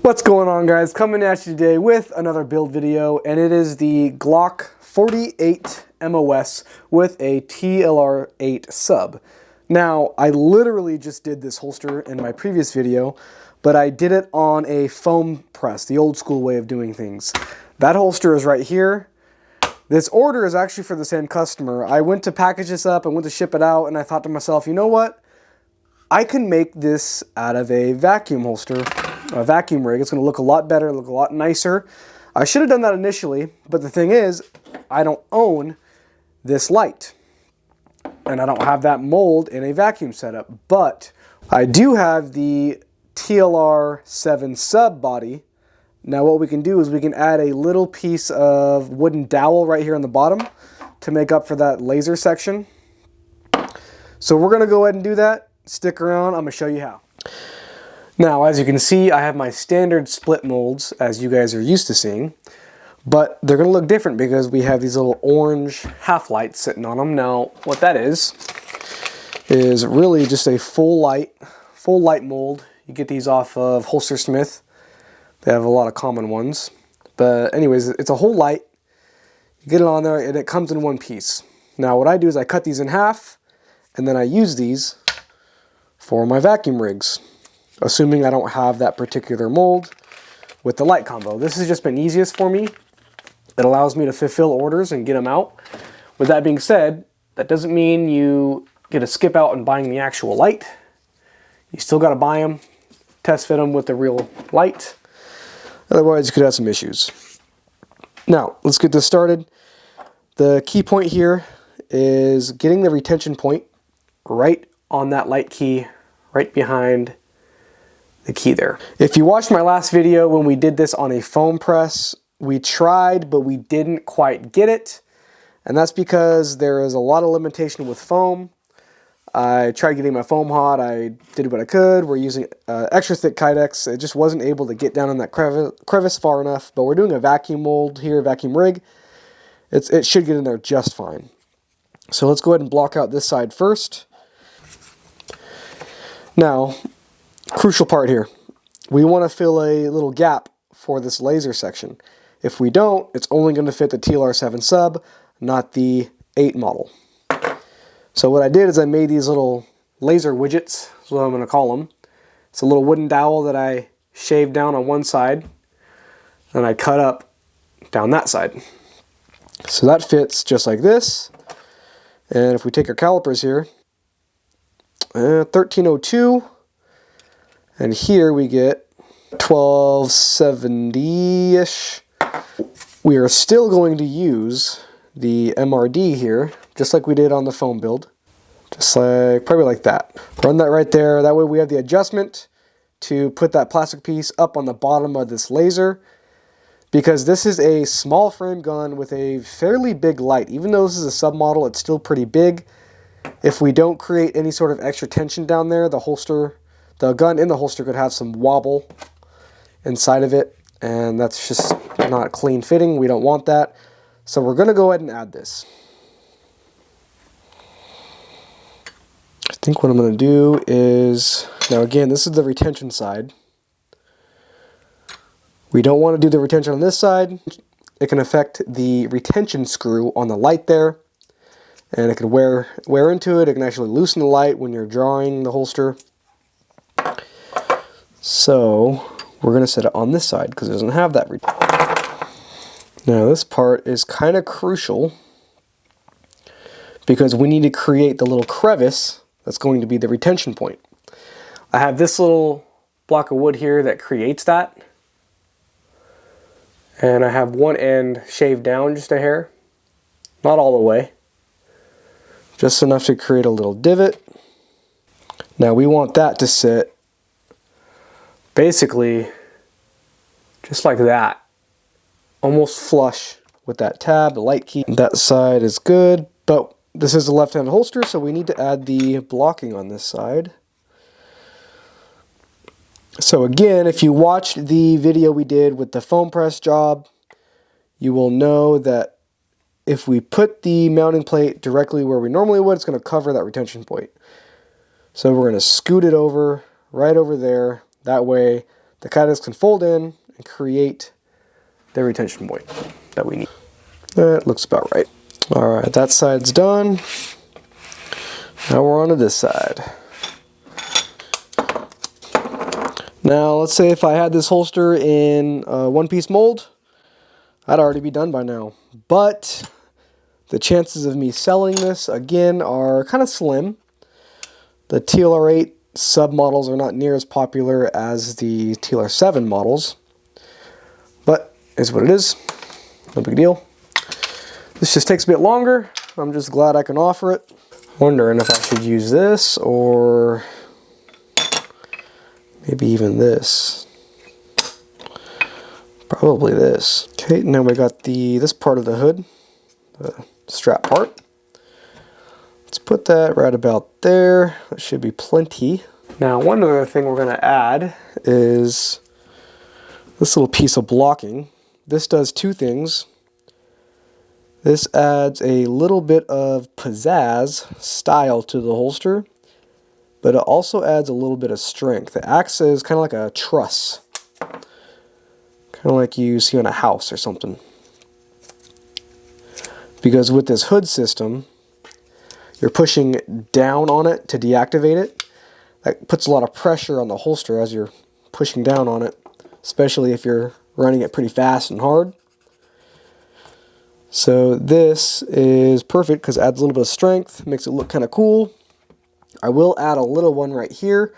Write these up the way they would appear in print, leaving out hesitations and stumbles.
What's going on, guys? Coming at you today with another build video, and it is the Glock 48 MOS with a TLR8 sub. Now, I literally just did this holster in my previous video, but I did it on a foam press, the old school way of doing things. That holster is right here. This order is actually for the same customer. I went to package this up, I went to ship it out, and I thought to myself, you know what? I can make this out of a vacuum holster, a vacuum rig. It's going to look a lot better, look a lot nicer. I should have done that initially, but the thing is, I don't own this light. And I don't have that mold in a vacuum setup. But I do have the TLR8 sub body. Now what we can do is we can add a little piece of wooden dowel right here on the bottom to make up for that laser section. So we're going to go ahead and do that. Stick around, I'm going to show you how. Now, as you can see, I have my standard split molds, as you guys are used to seeing, but they're going to look different because we have these little orange half lights sitting on them. Now, what that is really just a full light mold. You get these off of Holster Smith. They have a lot of common ones. But anyways, it's a whole light. You get it on there and it comes in one piece. Now, what I do is I cut these in half and then I use these for my vacuum rigs, assuming I don't have that particular mold with the light combo. This has just been easiest for me. It allows me to fulfill orders and get them out. With that being said, that doesn't mean you get to skip out on buying the actual light. You still got to buy them, test fit them with the real light. Otherwise, you could have some issues. Now, let's get this started. The key point here is getting the retention point right on that light key, right behind the key there. If you watched my last video when we did this on a foam press, we tried, but we didn't quite get it. And that's because there is a lot of limitation with foam. I tried getting my foam hot, I did what I could. We're using extra thick Kydex. It just wasn't able to get down in that crevice far enough, but we're doing a vacuum mold here, vacuum rig. It should get in there just fine. So let's go ahead and block out this side first. Now, crucial part here. We want to fill a little gap for this laser section. If we don't, it's only going to fit the TLR8 sub, not the 8 model. So what I did is I made these little laser widgets, is what I'm going to call them. It's a little wooden dowel that I shaved down on one side, and I cut up down that side. So that fits just like this. And if we take our calipers here, 1302, and here we get 1270-ish. We are still going to use the MRD here, just like we did on the foam build. Just like, probably like that. Run that right there. That way we have the adjustment to put that plastic piece up on the bottom of this laser. Because this is a small frame gun with a fairly big light. Even though this is a sub model, it's still pretty big. If we don't create any sort of extra tension down there, the gun in the holster could have some wobble inside of it, and that's just not clean fitting. We don't want that. So we're going to go ahead and add this. I think what I'm going to do is, now again, this is the retention side. We don't want to do the retention on this side. It can affect the retention screw on the light there. And it can wear into it. It can actually loosen the light when you're drawing the holster. So we're going to set it on this side because it doesn't have that. Now this part is kind of crucial because we need to create the little crevice that's going to be the retention point. I have this little block of wood here that creates that. And I have one end shaved down just a hair. Not all the way. Just enough to create a little divot. Now we want that to sit basically just like that. Almost flush with that tab, the light key. That side is good, but this is a left-handed holster, so we need to add the blocking on this side. So again, if you watched the video we did with the foam press job, you will know that if we put the mounting plate directly where we normally would, it's going to cover that retention point. So we're going to scoot it over, right over there. That way the Kydex can fold in and create the retention point that we need. That looks about right. All right, that side's done. Now we're on to this side. Now let's say if I had this holster in a one-piece mold, I'd already be done by now. But the chances of me selling this again are kind of slim. The TLR8 sub models are not near as popular as the TLR7 models, but it's what it is. No big deal. This just takes a bit longer. I'm just glad I can offer it. Wondering if I should use this or maybe even this. Probably this. Okay, now we got this part of the hood, the strap part. Let's put that right about there. That should be plenty. Now, one other thing we're going to add is this little piece of blocking. This does two things. This adds a little bit of pizzazz style to the holster, but it also adds a little bit of strength. It acts as kind of like a truss, kind of like you see on a house or something. Because with this hood system, you're pushing down on it to deactivate it. That puts a lot of pressure on the holster as you're pushing down on it, especially if you're running it pretty fast and hard. So this is perfect because it adds a little bit of strength, makes it look kind of cool. I will add a little one right here.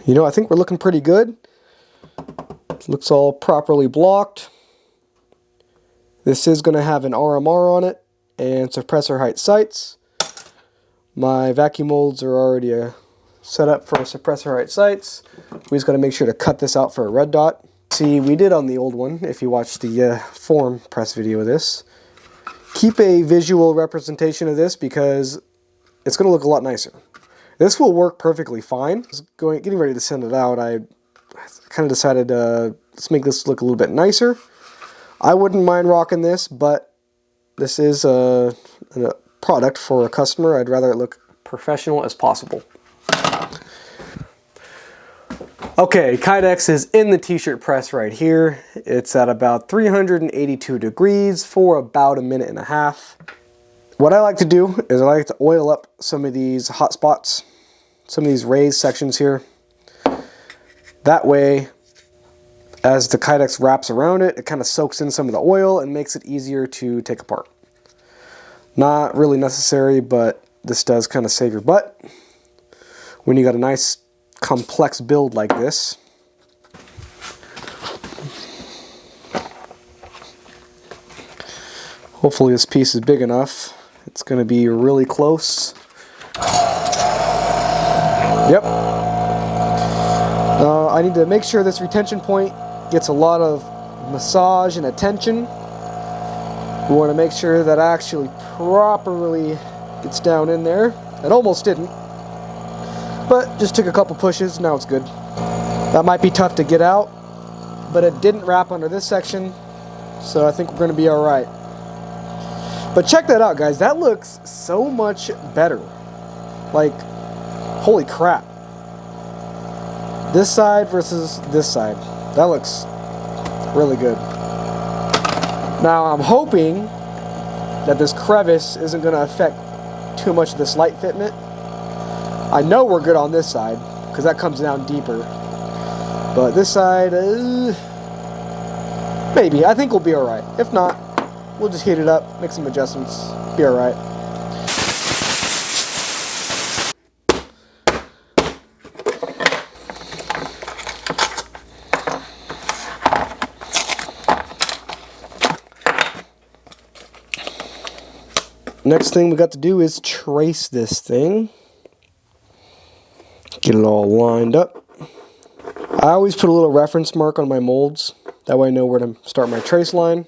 You know, I think we're looking pretty good. It looks all properly blocked. This is going to have an RMR on it and suppressor height sights. My vacuum molds are already set up for suppressor height sights. We just got to make sure to cut this out for a red dot. See, we did on the old one, if you watched the form press video of this. Keep a visual representation of this because it's going to look a lot nicer. This will work perfectly fine. Getting ready to send it out, I kind of decided let's make this look a little bit nicer. I wouldn't mind rocking this, but this is a product for a customer. I'd rather it look professional as possible. Okay, Kydex is in the t-shirt press right here. It's at about 382 degrees for about a minute and a half. What I like to do is I like to oil up some of these hot spots, some of these raised sections here. That way, as the Kydex wraps around it, it kind of soaks in some of the oil and makes it easier to take apart. Not really necessary, but this does kind of save your butt when you got a nice complex build like this. Hopefully this piece is big enough. It's going to be really close. Yep. I need to make sure this retention point gets a lot of massage and attention. We want to make sure that actually properly gets down in there. It almost didn't, but just took a couple pushes, now it's good. That might be tough to get out, but it didn't wrap under this section, so I think we're going to be alright. But check that out, guys. That looks so much better. Like, holy crap. This side versus this side. That looks really good. Now, I'm hoping that this crevice isn't going to affect too much of this light fitment. I know we're good on this side, because that comes down deeper. But this side, maybe. I think we'll be alright. If not, we'll just heat it up, make some adjustments, be alright. Next thing we got to do is trace this thing. Get it all lined up. I always put a little reference mark on my molds. That way I know where to start my trace line.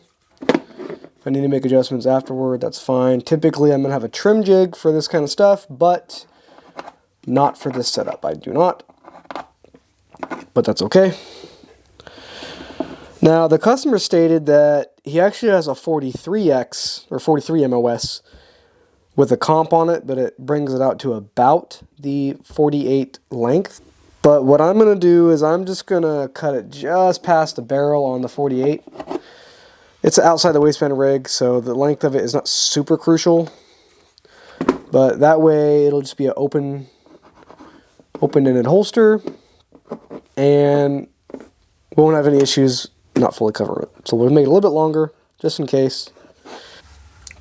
If I need to make adjustments afterward, that's fine. Typically I'm going to have a trim jig for this kind of stuff, but not for this setup. I do not. But that's okay. Now the customer stated that he actually has a 43X or 43 MOS with a comp on it, but it brings it out to about the 48 length. But what I'm going to do is I'm just going to cut it just past the barrel on the 48. It's outside the waistband rig, so the length of it is not super crucial. But that way it'll just be an open-ended holster, and we won't have any issues not fully covering it. So we'll make it a little bit longer, just in case.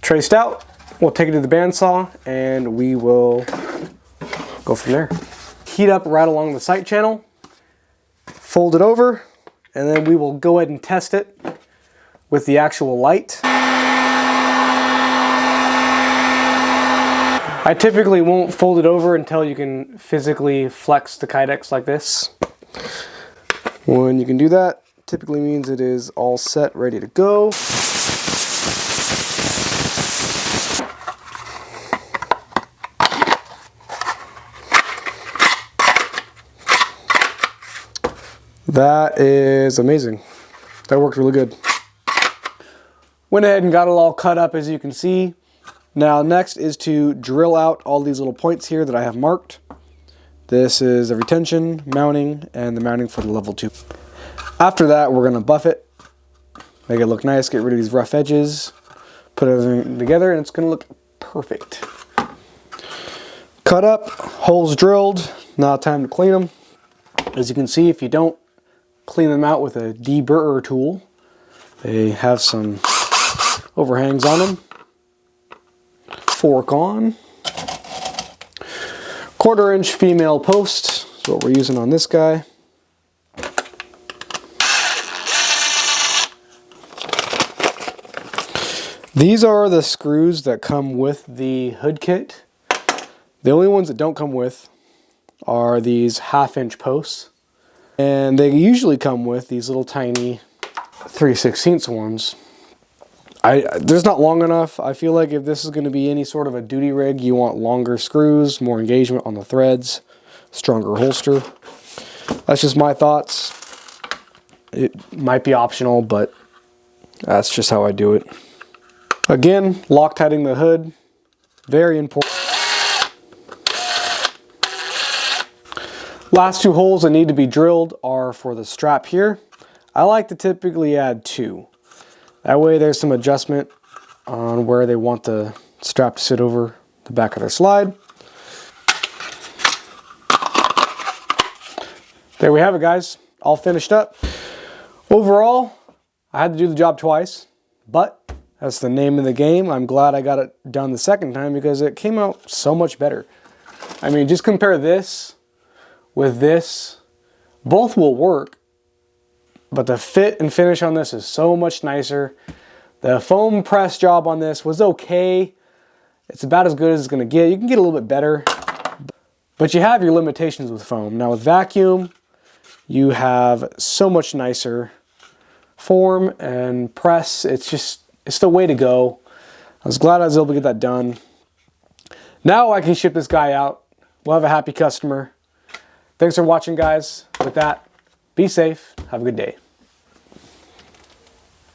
Traced out, we'll take it to the bandsaw, and we will go from there. Heat up right along the sight channel, fold it over, and then we will go ahead and test it with the actual light. I typically won't fold it over until you can physically flex the Kydex like this. When you can do that, typically means it is all set, ready to go. That is amazing. That worked really good. Went ahead and got it all cut up, as you can see. Now next is to drill out all these little points here that I have marked. This is the retention, mounting, and the mounting for the level 2. After that, we're going to buff it, make it look nice, get rid of these rough edges, put everything together, and it's going to look perfect. Cut up, holes drilled, now time to clean them. As you can see, if you don't clean them out with a deburrer tool, they have some overhangs on them. Fork on. 1/4 inch female post is what we're using on this guy. These are the screws that come with the hood kit. The only ones that don't come with are these 1/2 inch posts. And they usually come with these little tiny 3/16 ones. They're not long enough. I feel like if this is going to be any sort of a duty rig, you want longer screws, more engagement on the threads, stronger holster. That's just my thoughts. It might be optional, but that's just how I do it. Again, Loctiting the hood, very important. Last 2 holes that need to be drilled are for the strap here. I like to typically add 2. That way there's some adjustment on where they want the strap to sit over the back of their slide. There we have it, guys. All finished up. Overall, I had to do the job twice, but that's the name of the game. I'm glad I got it done the second time because it came out so much better. I mean, just compare this with this. Both will work, but the fit and finish on this is so much nicer. The foam press job on this was okay. It's about as good as it's going to get. You can get a little bit better, but you have your limitations with foam. Now with vacuum, you have so much nicer form and press. It's the way to go. I was glad I was able to get that done. Now I can ship this guy out. We'll have a happy customer. Thanks for watching, guys. With that, be safe. Have a good day.